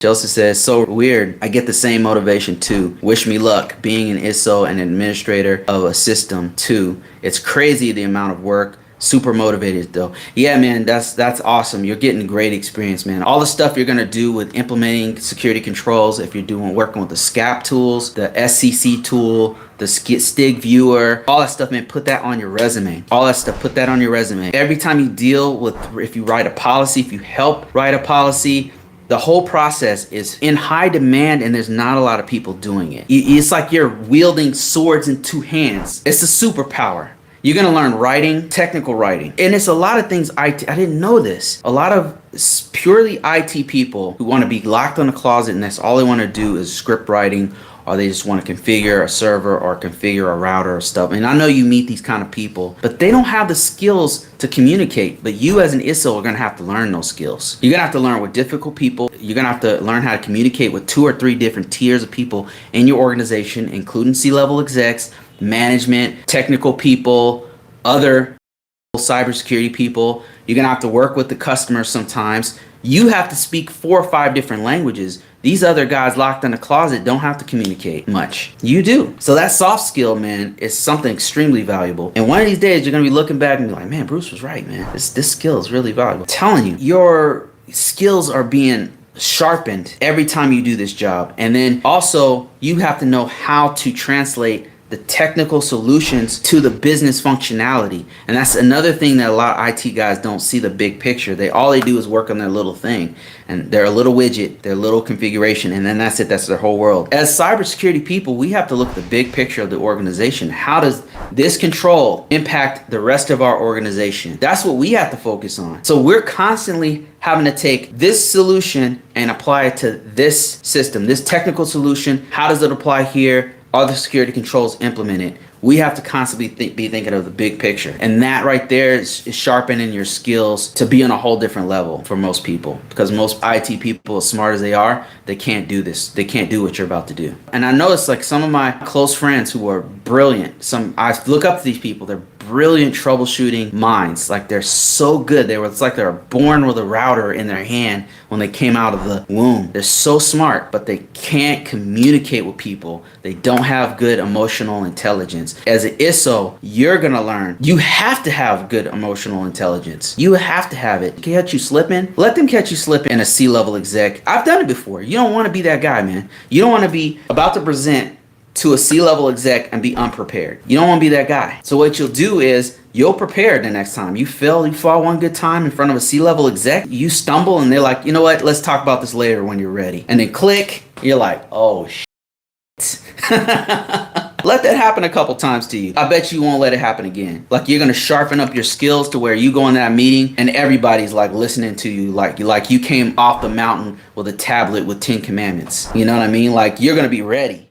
Joseph says, so weird. I get the same motivation too. Wish me luck being an ISSO and administrator of a system too. It's crazy the amount of work. Super motivated though. Yeah, man, that's awesome. You're getting great experience, man. All the stuff you're gonna do with implementing security controls, if you're working with the SCAP tools, the SCC tool, the STIG viewer, all that stuff, man, put that on your resume. All that stuff, put that on your resume. Every time you deal with, if you write a policy, if you help write a policy, the whole process is in high demand and there's not a lot of people doing it. It's like you're wielding swords in two hands. It's a superpower. You're gonna learn writing, technical writing. And it's a lot of things, I didn't know this. A lot of purely IT people who wanna be locked in a closet and that's all they wanna do is script writing, or they just want to configure a server or configure a router or stuff. And I know you meet these kind of people, but they don't have the skills to communicate. But you as an ISSO are going to have to learn those skills. You're going to have to learn with difficult people. You're going to have to learn how to communicate with 2 or 3 different tiers of people in your organization, including C-level execs, management, technical people, other cybersecurity people. You're going to have to work with the customers sometimes. You have to speak 4 or 5 different languages. These other guys locked in a closet don't have to communicate much. You do. So that soft skill, man, is something extremely valuable. And one of these days, you're going to be looking back and be like, man, Bruce was right, man. This skill is really valuable. I'm telling you, your skills are being sharpened every time you do this job. And then also, you have to know how to translate the technical solutions to the business functionality. And that's another thing that a lot of IT guys don't see the big picture. All they do is work on their little thing. And they're a little widget, their little configuration, and then that's it, that's their whole world. As cybersecurity people, we have to look at the big picture of the organization. How does this control impact the rest of our organization? That's what we have to focus on. So we're constantly having to take this solution and apply it to this system, this technical solution. How does it apply here? Are the security controls implemented? We have to constantly be thinking of the big picture. And that right there is sharpening your skills to be on a whole different level for most people. Because most IT people, as smart as they are, they can't do this. They can't do what you're about to do. And I know it's like some of my close friends who are brilliant. I look up to these people. They're brilliant troubleshooting minds. Like they're so good. It's like they're born with a router in their hand when they came out of the womb. They're so smart, but they can't communicate with people. They don't have good emotional intelligence. As an ISSO, you're gonna learn. You have to have good emotional intelligence. You have to have it. Catch you slipping? Let them catch you slipping in a C-level exec. I've done it before. You don't want to be that guy, man. You don't want to be about to present to a C-level exec and be unprepared. You don't want to be that guy. So what you'll do is you'll prepare the next time. You fall one good time in front of a C-level exec, you stumble and they're like, you know what, let's talk about this later when you're ready. And then click, you're like, oh shit. Let that happen a couple times to you. I bet you won't let it happen again. Like you're gonna sharpen up your skills to where you go in that meeting and everybody's like listening to you like you came off the mountain with a tablet with 10 commandments. You know what I mean? Like you're gonna be ready.